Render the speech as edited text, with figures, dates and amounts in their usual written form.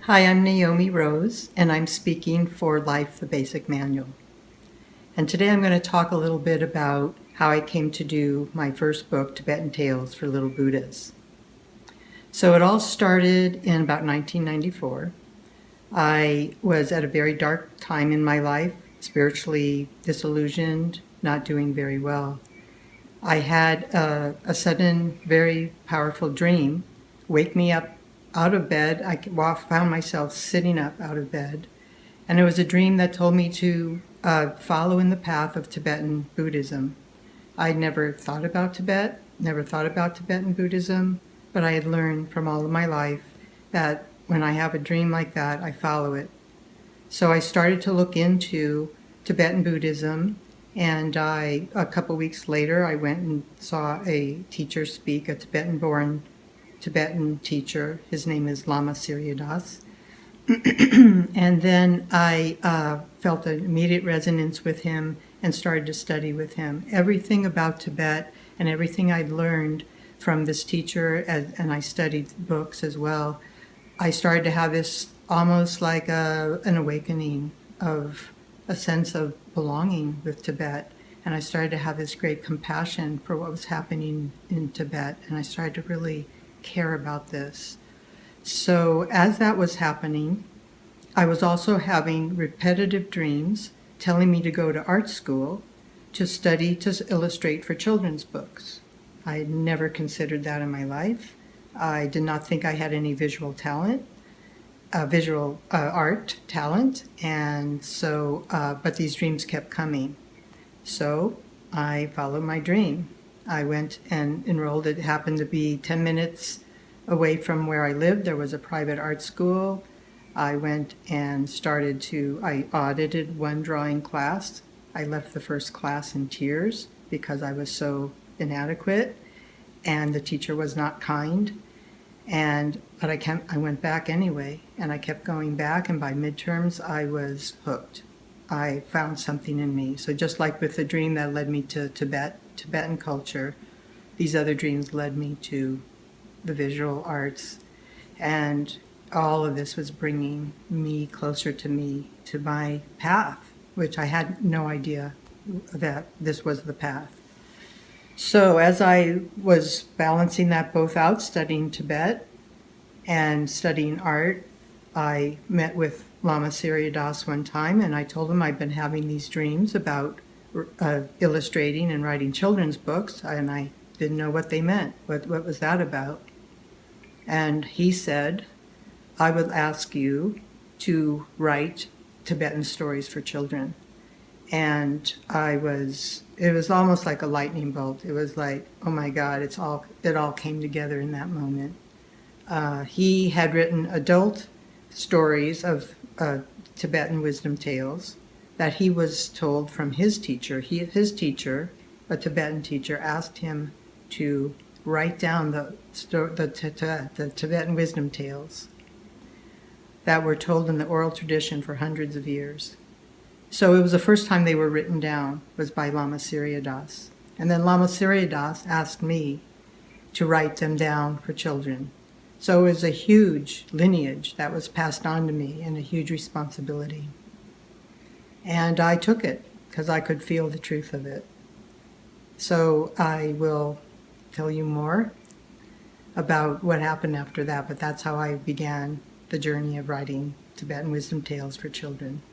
Hi, I'm Naomi Rose, and I'm speaking for Life, the Basic Manual. And today I'm going to talk a little bit about how I came to do my first book, Tibetan Tales for Little Buddhas. So it all started in about 1994. I was at a very dark time in my life, spiritually disillusioned, not doing very well. I had a sudden, very powerful dream wake me up out of bed. I found myself sitting up out of bed. And it was a dream that told me to follow in the path of Tibetan Buddhism. I'd never thought about Tibet, never thought about Tibetan Buddhism, but I had learned from all of my life that when I have a dream like that, I follow it. So I started to look into Tibetan Buddhism, and a couple weeks later, I went and saw a teacher speak, a Tibetan-born Tibetan teacher. His name is Lama Surya. And then I felt an immediate resonance with him and started to study with him. Everything about Tibet and everything I'd learned from this teacher, and I studied books as well, I started to have this almost like an awakening of a sense of belonging with Tibet. And I started to have this great compassion for what was happening in Tibet. And I started to really care about this. So as that was happening, I was also having repetitive dreams telling me to go to art school to study to illustrate for children's books. I had never considered that in my life. I did not think I had any visual talent, visual art talent, and so, but these dreams kept coming. So I followed my dream. I went and enrolled. It happened to be 10 minutes away from where I lived. There was a private art school. I went and I audited one drawing class. I left the first class in tears because I was so inadequate and the teacher was not kind. But I went back anyway, and I kept going back, and by midterms I was hooked. I found something in me. So just like with the dream that led me to Tibetan culture, these other dreams led me to the visual arts, and all of this was bringing me closer to my path, which I had no idea that this was the path. So as I was balancing that both out, studying Tibet and studying art, I met with Lama Surya one time, and I told him I'd been having these dreams about illustrating and writing children's books, and I didn't know what they meant. What was that about? And he said, I would ask you to write Tibetan stories for children. And it was almost like a lightning bolt. It was like, oh my God, it all came together in that moment. He had written adult stories of Tibetan wisdom tales that he was told from his teacher. His teacher, a Tibetan teacher, asked him to write down the Tibetan wisdom tales that were told in the oral tradition for hundreds of years. So it was the first time they were written down, was by Lama Surya. And then Lama Surya asked me to write them down for children. So it was a huge lineage that was passed on to me, and a huge responsibility. And I took it because I could feel the truth of it. So I will tell you more about what happened after that, but that's how I began the journey of writing Tibetan wisdom tales for children.